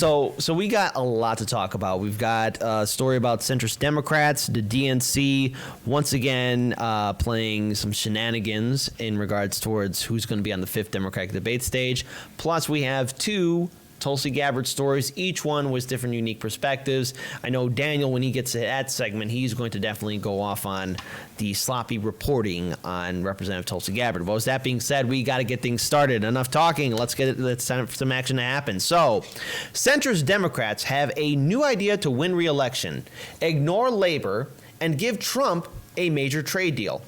So we got a lot to talk about. We've got a story about centrist Democrats, the DNC once again playing some shenanigans in regards towards who's going to be on the 5th Democratic debate stage. Plus, we have 2 Tulsi Gabbard stories, each one with different unique perspectives. I know Daniel, when he gets to that segment, he's going to definitely go off on the sloppy reporting on Representative Tulsi Gabbard. Well, with that being said, we got to get things started. Enough talking. Let's time for some action to happen. So, centrist Democrats have a new idea to win re-election: ignore labor and give Trump a major trade deal.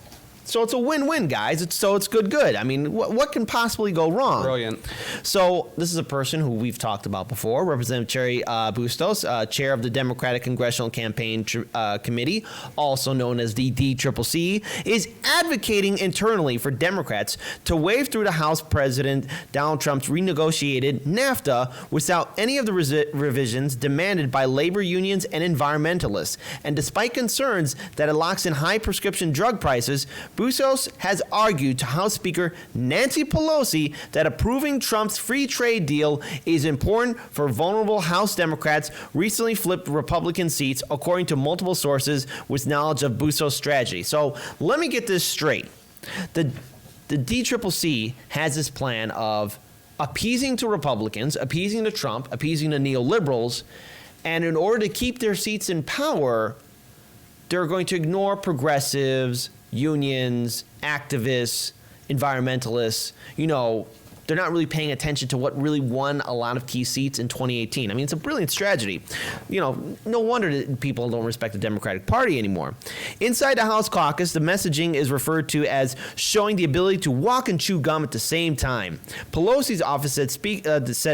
So it's a win-win, guys. It's good. I mean, what can possibly go wrong? Brilliant. So this is a person who we've talked about before, Representative Cherry Bustos, chair of the Democratic Congressional Campaign Committee, also known as the DCCC, is advocating internally for Democrats to wave through the House President Donald Trump's renegotiated NAFTA without any of the revisions demanded by labor unions and environmentalists. And despite concerns that it locks in high prescription drug prices, Bustos has argued to House Speaker Nancy Pelosi that approving Trump's free trade deal is important for vulnerable House Democrats recently flipped Republican seats, according to multiple sources with knowledge of Bustos' strategy. So let me get this straight. The DCCC has this plan of appeasing to Republicans, appeasing to Trump, appeasing to neoliberals, and in order to keep their seats in power, they're going to ignore progressives, unions, activists, environmentalists. They're not really paying attention to what really won a lot of key seats in 2018. I mean, it's a brilliant strategy. No wonder that people don't respect the Democratic Party anymore. Inside the House caucus, the messaging is referred to as showing the ability to walk and chew gum at the same time. Pelosi's office said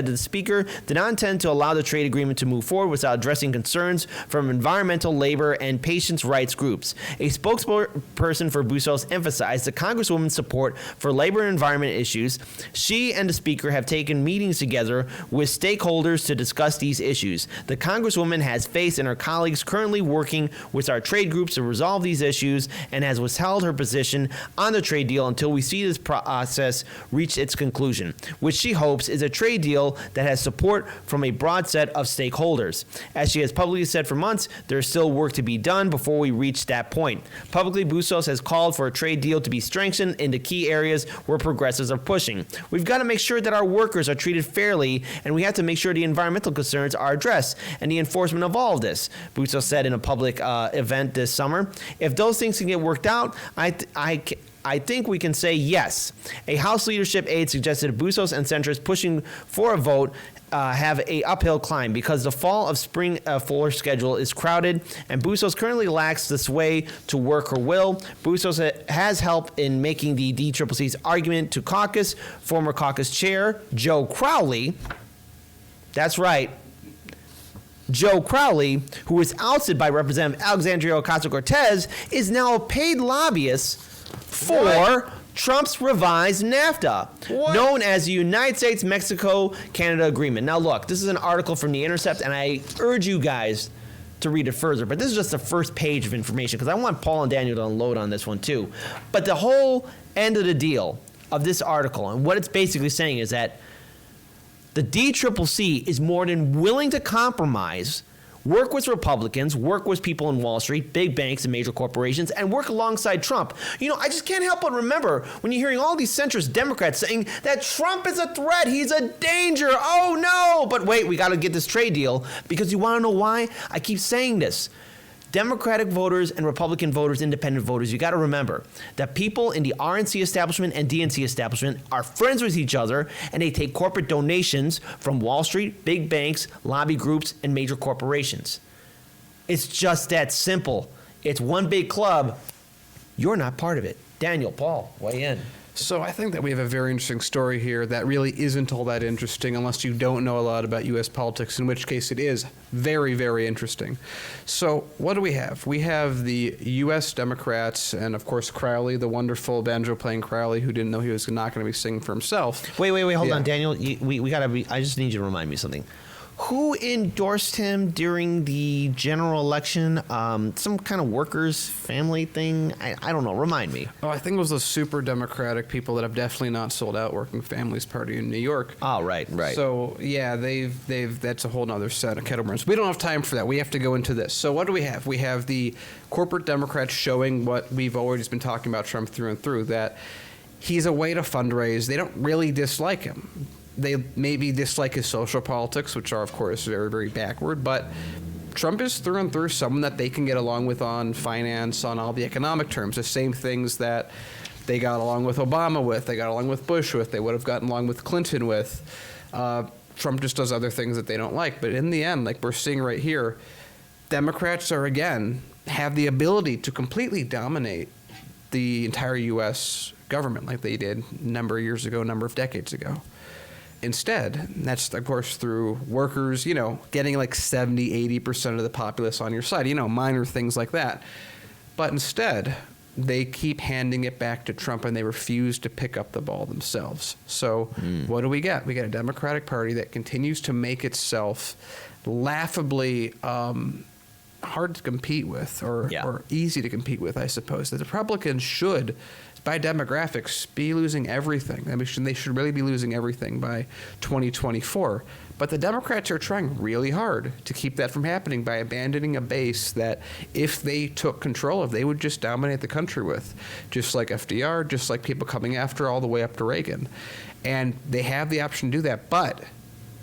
the Speaker did not intend to allow the trade agreement to move forward without addressing concerns from environmental, labor, and patients' rights groups. A spokesperson for Bustos emphasized the Congresswoman's support for labor and environment issues. She and the Speaker have taken meetings together with stakeholders to discuss these issues. The Congresswoman has faith in her colleagues currently working with our trade groups to resolve these issues and has withheld her position on the trade deal until we see this process reach its conclusion, which she hopes is a trade deal that has support from a broad set of stakeholders. As she has publicly said for months, there is still work to be done before we reach that point. Publicly, Bustos has called for a trade deal to be strengthened in the key areas where progressives are pushing. We've got to make sure that our workers are treated fairly, and we have to make sure the environmental concerns are addressed and the enforcement of all of this, Bustos said in a public event this summer. If those things can get worked out, I think we can say yes. A House leadership aide suggested Bustos and centrists pushing for a vote have a uphill climb because the fall of spring floor schedule is crowded, and Bustos currently lacks the sway to work her will. Bustos has helped in making the DCCC's argument to caucus. Former caucus chair Joe Crowley, that's right, Joe Crowley, who was ousted by Representative Alexandria Ocasio-Cortez, is now a paid lobbyist for Trump's revised NAFTA, known as the United States-Mexico-Canada Agreement. Now, look, this is an article from The Intercept, and I urge you guys to read it further. But this is just the first page of information, because I want Paul and Daniel to unload on this one, too. But the whole end of the deal of this article, and what it's basically saying is that the DCCC is more than willing to compromise, work with Republicans, work with people in Wall Street, big banks and major corporations, and work alongside Trump. I just can't help but remember when you're hearing all these centrist Democrats saying that Trump is a threat, he's a danger, oh no! But wait, we got to get this trade deal, because you want to know why? I keep saying this. Democratic voters and Republican voters, independent voters, you got to remember that people in the RNC establishment and DNC establishment are friends with each other, and they take corporate donations from Wall Street, big banks, lobby groups, and major corporations. It's just that simple. It's one big club. You're not part of it. Daniel, Paul, weigh in. So I think that we have a very interesting story here that really isn't all that interesting unless you don't know a lot about U.S. politics, in which case it is very, very interesting. So what do we have? We have the U.S. Democrats and, of course, Crowley, the wonderful banjo-playing Crowley, who didn't know he was not going to be singing for himself. Wait, hold on, Daniel. We gotta be. I just need you to remind me something. Who endorsed him during the general election? Some kind of workers' family thing? I don't know. Remind me. Oh, I think it was those super Democratic people that have definitely not sold out Working Families Party in New York. Oh, right. So yeah, they've that's a whole nother set of kettle of burns. We don't have time for that. We have to go into this. So what do we have? We have the corporate Democrats showing what we've always been talking about Trump through and through, that he's a way to fundraise. They don't really dislike him. They maybe dislike his social politics, which are, of course, very, very backward. But Trump is through and through someone that they can get along with on finance, on all the economic terms, the same things that they got along with Obama with, they got along with Bush with, they would have gotten along with Clinton with. Trump just does other things that they don't like. But in the end, like we're seeing right here, Democrats are, again, have the ability to completely dominate the entire U.S. government like they did a number of years ago, a number of decades ago. Instead, that's, of course, through workers, getting like 70, 80% of the populace on your side, minor things like that. But instead, they keep handing it back to Trump and they refuse to pick up the ball themselves. So what do we get? We get a Democratic Party that continues to make itself laughably hard to compete with or easy to compete with, I suppose. The Republicans should, by demographics, be losing everything. I mean, they should really be losing everything by 2024. But the Democrats are trying really hard to keep that from happening by abandoning a base that, if they took control of, they would just dominate the country with, just like FDR, just like people coming after all the way up to Reagan. And they have the option to do that, but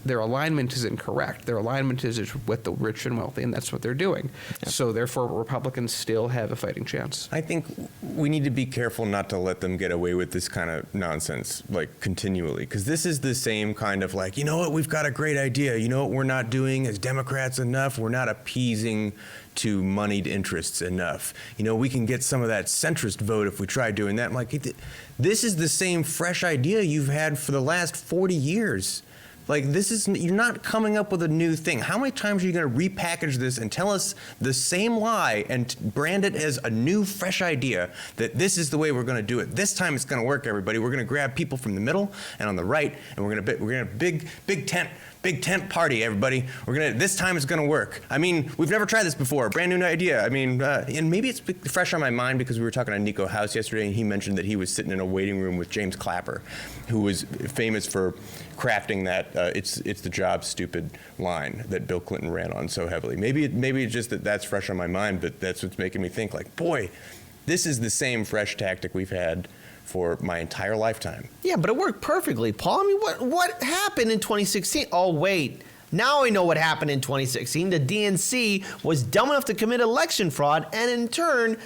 their alignment is incorrect. Their alignment is with the rich and wealthy, and that's what they're doing. Yeah. So therefore, Republicans still have a fighting chance. I think we need to be careful not to let them get away with this kind of nonsense, like, continually. Because this is the same kind of like, you know what, we've got a great idea. You know what we're not doing as Democrats enough? We're not appeasing to moneyed interests enough. We can get some of that centrist vote if we try doing that. I'm like, this is the same fresh idea you've had for the last 40 years. Like, you're not coming up with a new thing. How many times are you going to repackage this and tell us the same lie and brand it as a new, fresh idea that this is the way we're going to do it? This time it's going to work, everybody. We're going to grab people from the middle and on the right, and we're going to have big tent party, everybody. This time it's going to work. I mean, we've never tried this before. Brand new idea. I mean, and maybe it's fresh on my mind because we were talking to Nico House yesterday, and he mentioned that he was sitting in a waiting room with James Clapper, who was famous for crafting that it's the job stupid line that Bill Clinton ran on so heavily. Maybe it's just that's fresh on my mind, but that's what's making me think, like, boy, this is the same fresh tactic we've had for my entire lifetime. Yeah, but it worked perfectly, Paul. I mean, what happened in 2016? Oh, wait. Now I know what happened in 2016. The DNC was dumb enough to commit election fraud and, in turn,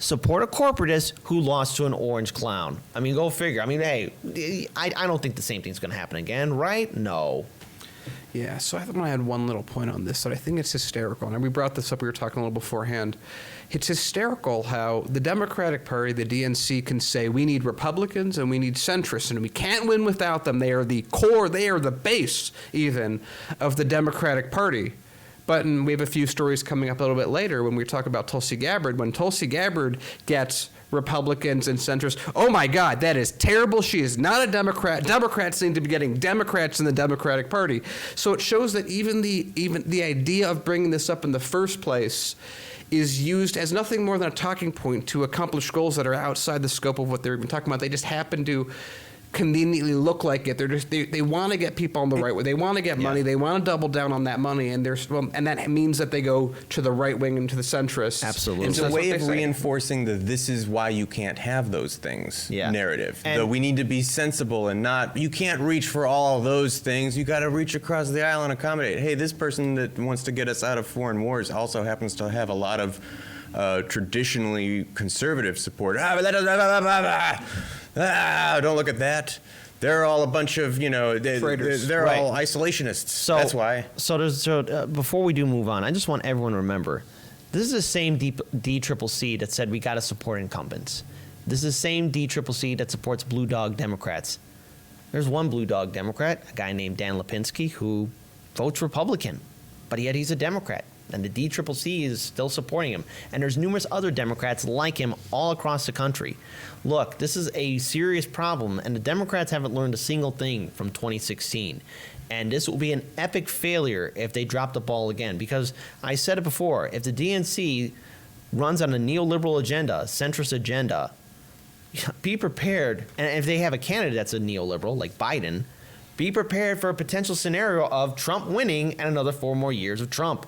support a corporatist who lost to an orange clown. I mean, go figure. I mean, hey, I don't think the same thing's going to happen again, right? No. Yeah, so I want to add one little point on this that I think it's hysterical. And we brought this up, we were talking a little beforehand. It's hysterical how the Democratic Party, the DNC, can say we need Republicans and we need centrists, and we can't win without them. They are the core, they are the base, even, of the Democratic Party. But we have a few stories coming up a little bit later when we talk about Tulsi Gabbard. When Tulsi Gabbard gets Republicans and centrists, oh my God, that is terrible. She is not a Democrat. Democrats seem to be getting Democrats in the Democratic Party. So it shows that even the idea of bringing this up in the first place is used as nothing more than a talking point to accomplish goals that are outside the scope of what they're even talking about. They just happen to conveniently look like it. They want to get people on the right way. They want to get money. They want to double down on that money, and and that means that they go to the right wing and to the centrists. Absolutely, it's a way of reinforcing the "this is why you can't have those things" narrative. Though we need to be sensible and not. You can't reach for all those things. You got to reach across the aisle and accommodate. Hey, this person that wants to get us out of foreign wars also happens to have a lot of traditionally conservative support. Don't look at that. They're all a bunch of, they're all isolationists. So that's why. So before we do move on, I just want everyone to remember, this is the same DCCC that said we got to support incumbents. This is the same DCCC that supports blue dog Democrats. There's one blue dog Democrat, a guy named Dan Lipinski, who votes Republican, but yet he's a Democrat. And the DCCC is still supporting him. And there's numerous other Democrats like him all across the country. Look, this is a serious problem, and the Democrats haven't learned a single thing from 2016. And this will be an epic failure if they drop the ball again. Because I said it before, if the DNC runs on a neoliberal agenda, centrist agenda, be prepared. And if they have a candidate that's a neoliberal, like Biden, be prepared for a potential scenario of Trump winning and another 4 more years of Trump.